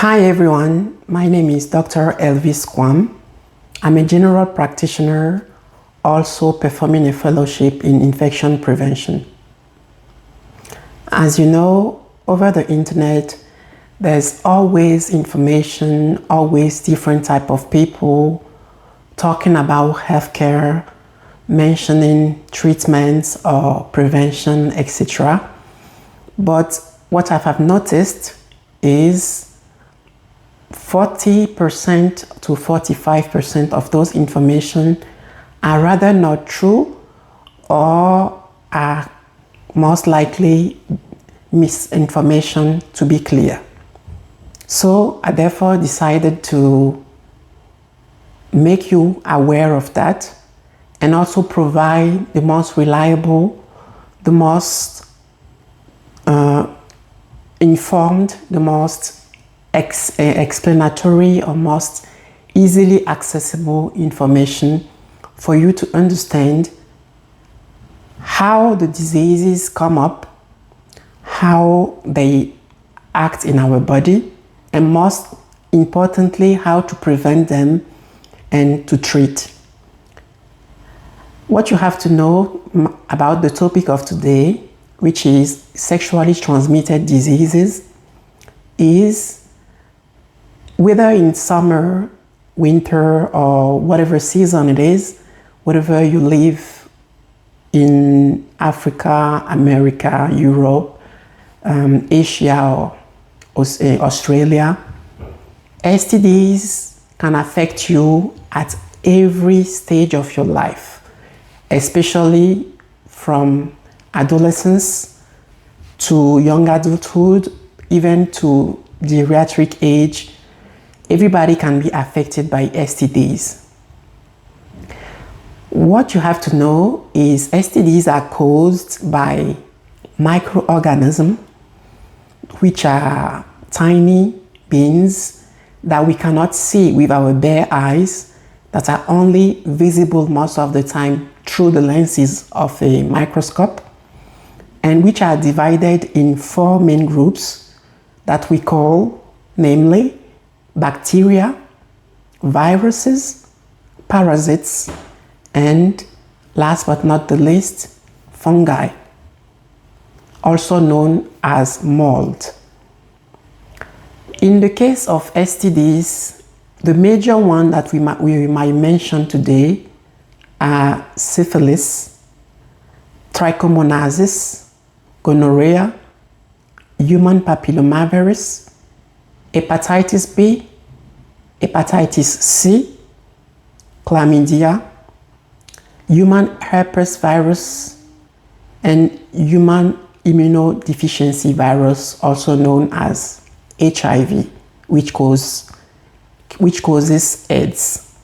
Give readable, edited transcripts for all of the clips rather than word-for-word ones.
Hi everyone, my name is Dr. Elvis Kwame. I'm a general practitioner, also performing a fellowship in infection prevention. As you know, over the internet, there's always information, always different type of people talking about healthcare, mentioning treatments or prevention, etc. But what I have noticed is 40% to 45% of those information are rather not true or are most likely misinformation, to be clear. So I therefore decided to make you aware of that and also provide the most reliable, the most informed, the most explanatory or most easily accessible information for you to understand how the diseases come up, how they act in our body, and most importantly, how to prevent them and to treat. What you have to know about the topic of today, which is sexually transmitted diseases, is whether in summer, winter, or whatever season it is, whatever you live in Africa, America, Europe, Asia, or Australia, STDs can affect you at every stage of your life, especially from adolescence to young adulthood, even to geriatric age. Everybody can be affected by STDs. What you have to know is STDs are caused by microorganisms, which are tiny beings that we cannot see with our bare eyes, that are only visible most of the time through the lenses of a microscope, and which are divided in 4 main groups that we call, namely, bacteria, viruses, parasites, and last but not the least, fungi, also known as mold. In the case of STDs, the major one that we might mention today are syphilis, trichomonasis, gonorrhea, human papillomavirus, hepatitis B, hepatitis C, chlamydia, human herpes virus, and human immunodeficiency virus, also known as HIV, which causes AIDS.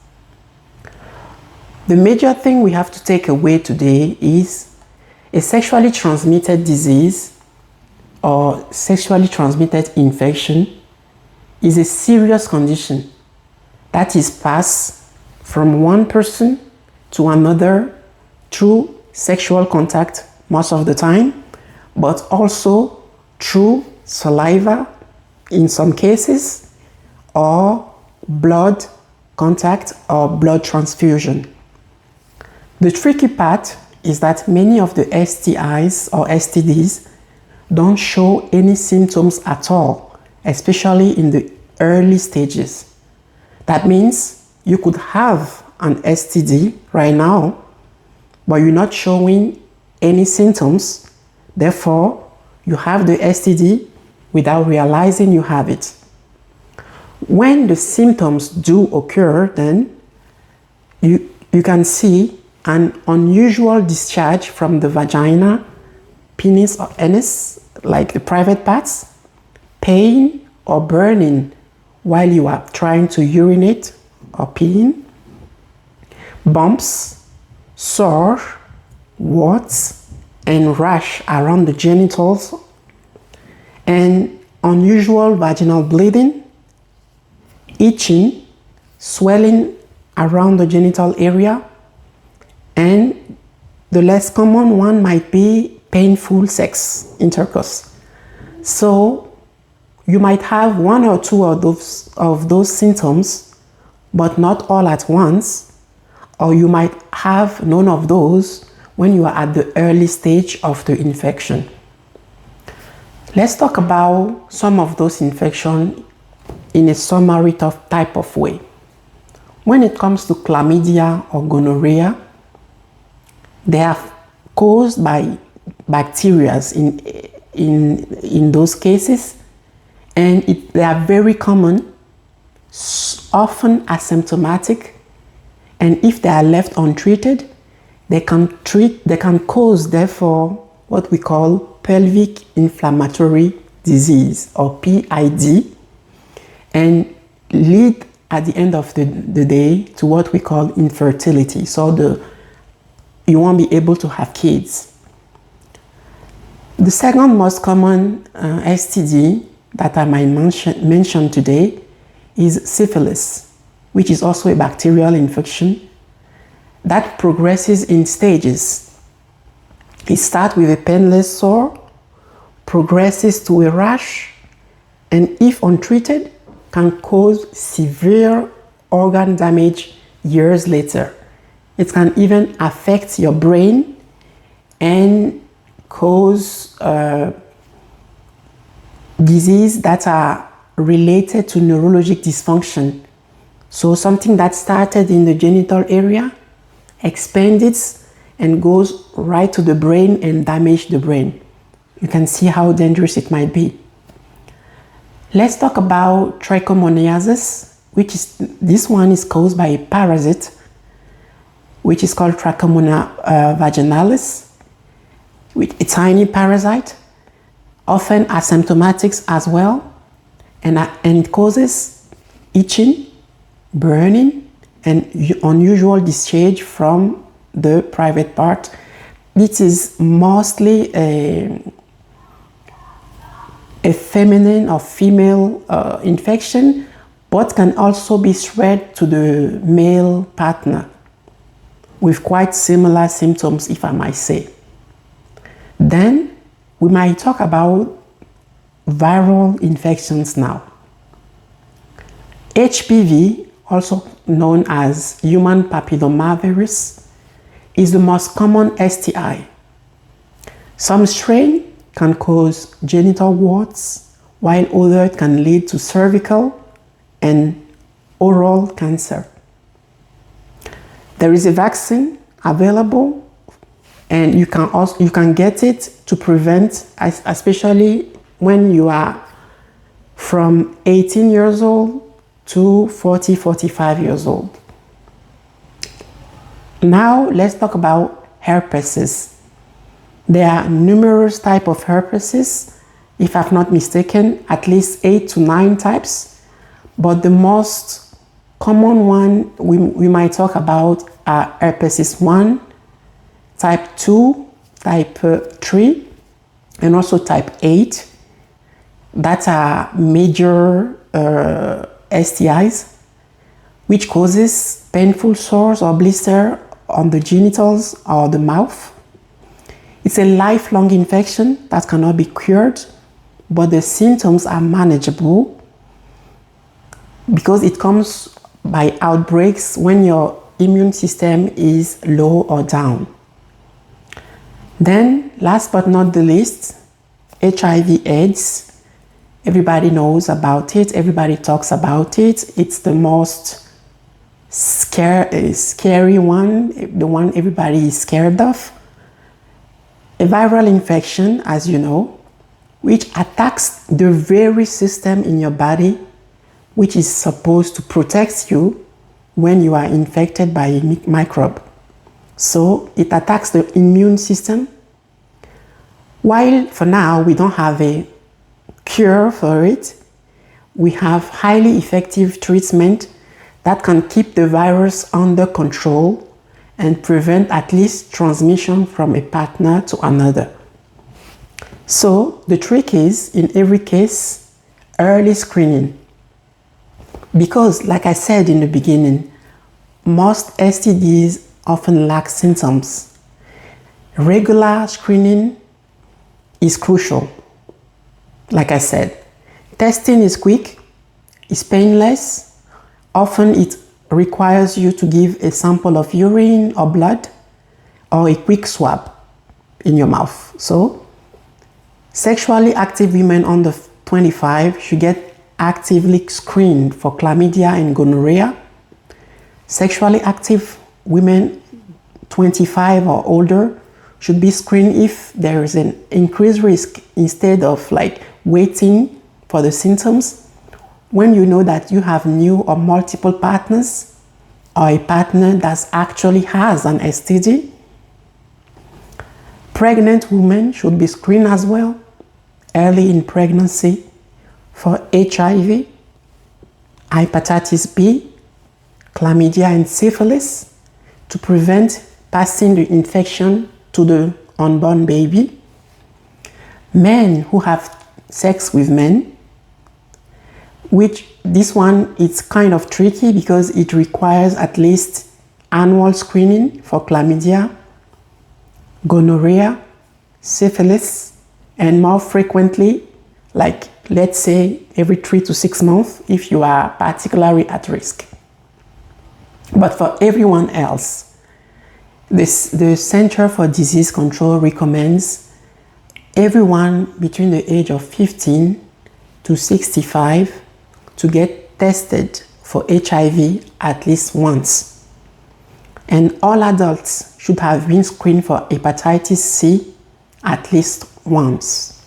The major thing we have to take away today is a sexually transmitted disease or sexually transmitted infection is a serious condition that is passed from one person to another through sexual contact most of the time, but also through saliva in some cases, or blood contact or blood transfusion. The tricky part is that many of the STIs or STDs don't show any symptoms at all, especially in the early stages. That means you could have an STD right now, but you're not showing any symptoms. Therefore, you have the STD without realizing you have it. When the symptoms do occur, then you can see an unusual discharge from the vagina, penis or anus, like the private parts, pain or burning while you are trying to urinate or peeing, bumps, sore, warts, and rash around the genitals, and unusual vaginal bleeding, itching, swelling around the genital area, and the less common one might be painful sex intercourse. So You might have one or two of those symptoms, but not all at once, or you might have none of those when you are at the early stage of the infection. Let's talk about some of those infections in a summary type of way. When it comes to chlamydia or gonorrhea, they are caused by bacteria in those cases, and they are very common, often asymptomatic, and if they are left untreated, they can cause, therefore, what we call pelvic inflammatory disease, or PID, and lead at the end of the day to what we call infertility. So you won't be able to have kids. The second most common STD that I might mention today is syphilis, which is also a bacterial infection that progresses in stages. It starts with a painless sore, progresses to a rash, and if untreated, can cause severe organ damage years later. It can even affect your brain and cause disease that are related to neurologic dysfunction. So something that started in the genital area expands and goes right to the brain and damages the brain. You can see how dangerous it might be. Let's talk about trichomoniasis, this one is caused by a parasite, which is called Trichomonas vaginalis, with a tiny parasite, often asymptomatic as well, and it causes itching, burning, and unusual discharge from the private part. It is mostly a feminine or female infection, but can also be spread to the male partner with quite similar symptoms, if I might say. Then we might talk about viral infections now. HPV, also known as human papillomavirus, is the most common STI. Some strains can cause genital warts, while others can lead to cervical and oral cancer. There is a vaccine available, and you can get it to prevent, especially when you are from 18 years old to 45 years old. Now let's talk about herpes. There are numerous types of herpes. If I'm not mistaken, at least 8 to 9 types. But the most common one we might talk about are herpes 1, type 2, type 3, and also type 8. That are major STIs, which causes painful sores or blister on the genitals or the mouth. It's a lifelong infection that cannot be cured, but the symptoms are manageable because it comes by outbreaks when your immune system is low or down. Then, last but not the least, HIV/AIDS. Everybody knows about it. Everybody talks about it. It's the most scary one, the one everybody is scared of. A viral infection, as you know, which attacks the very system in your body which is supposed to protect you when you are infected by a microbe. So it attacks the immune system. While for now we don't have a cure for it, we have highly effective treatment that can keep the virus under control and prevent at least transmission from a partner to another. So the trick is, in every case, early screening. Because, like I said in the beginning, most STDs often lack symptoms. Regular screening is crucial. Like I said, Testing is quick, it's painless. Often it requires you to give a sample of urine or blood or a quick swab in your mouth. So, sexually active women under 25 should get actively screened for chlamydia and gonorrhea. Sexually active women 25 or older should be screened if there is an increased risk, instead of like waiting for the symptoms. When you know that you have new or multiple partners, or a partner that actually has an STD. Pregnant women should be screened as well early in pregnancy for HIV, hepatitis B, chlamydia and syphilis, to prevent passing the infection to the unborn baby. Men who have sex with men, which this one is kind of tricky because it requires at least annual screening for chlamydia, gonorrhea, syphilis, and more frequently, like let's say every 3 to 6 months if you are particularly at risk. But for everyone else, the Center for Disease Control recommends everyone between the age of 15 to 65 to get tested for HIV at least once. And all adults should have been screened for hepatitis C at least once.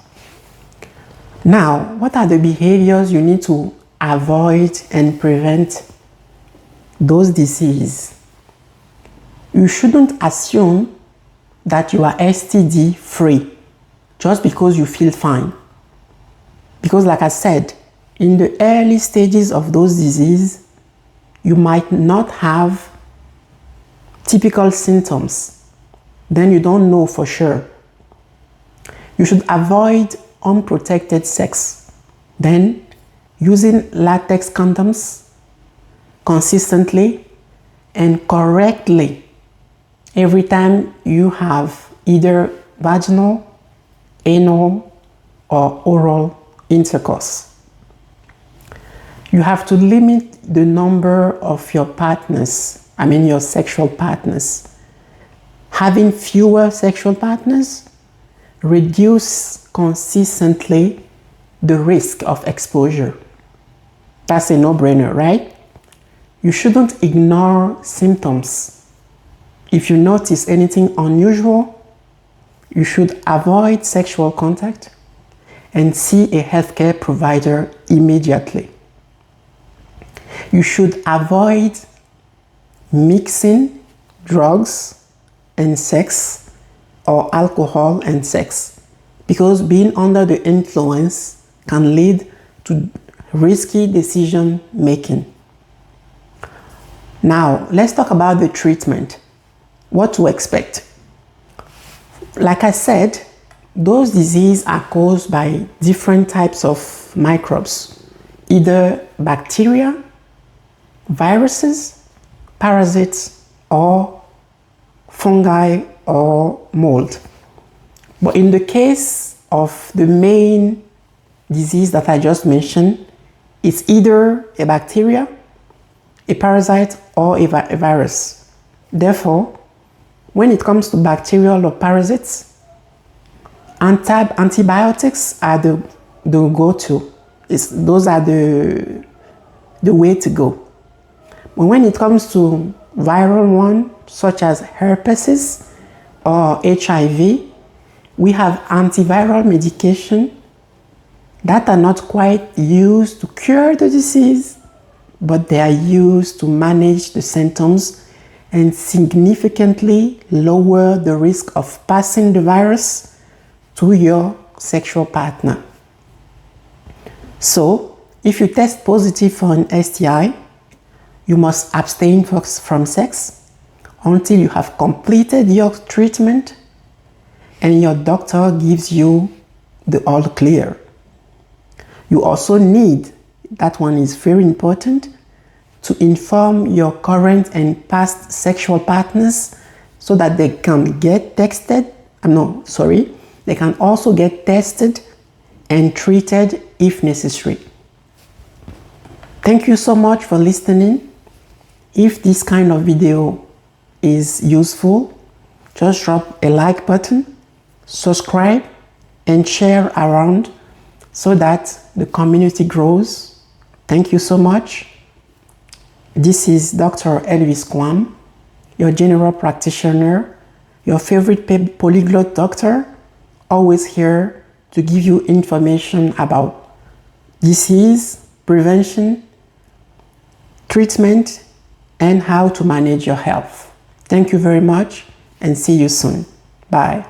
Now, what are the behaviors you need to avoid and prevent those diseases? You shouldn't assume that you are STD free just because you feel fine. Because like I said, in the early stages of those diseases, you might not have typical symptoms. Then you don't know for sure. You should avoid unprotected sex. Then, using latex condoms consistently and correctly every time you have either vaginal, anal, or oral intercourse. You have to limit the number of your partners, your sexual partners. Having fewer sexual partners reduce consistently the risk of exposure. That's a no-brainer, right? You shouldn't ignore symptoms. If you notice anything unusual, you should avoid sexual contact and see a healthcare provider immediately. You should avoid mixing drugs and sex or alcohol and sex, because being under the influence can lead to risky decision making. Now, let's talk about the treatment. What to expect? Like I said, those diseases are caused by different types of microbes, either bacteria, viruses, parasites, or fungi or mold. But in the case of the main disease that I just mentioned, it's either a bacteria, a parasite, or a virus. Therefore, when it comes to bacterial or parasites, antibiotics are the go-to. Those are the way to go. But when it comes to viral one, such as herpes or HIV, we have antiviral medication that are not quite used to cure the disease, but they are used to manage the symptoms and significantly lower the risk of passing the virus to your sexual partner. So, if you test positive for an STI, you must abstain from sex until you have completed your treatment and your doctor gives you the all clear. You also need, that one is very important, to inform your current and past sexual partners so that they can get tested. They can also get tested and treated if necessary. Thank you so much for listening. If this kind of video is useful, just drop a like button, subscribe, and share around so that the community grows. Thank you so much. This is Dr. Elvis Kwame, your general practitioner, your favorite polyglot doctor, always here to give you information about disease, prevention, treatment, and how to manage your health. Thank you very much and see you soon. Bye.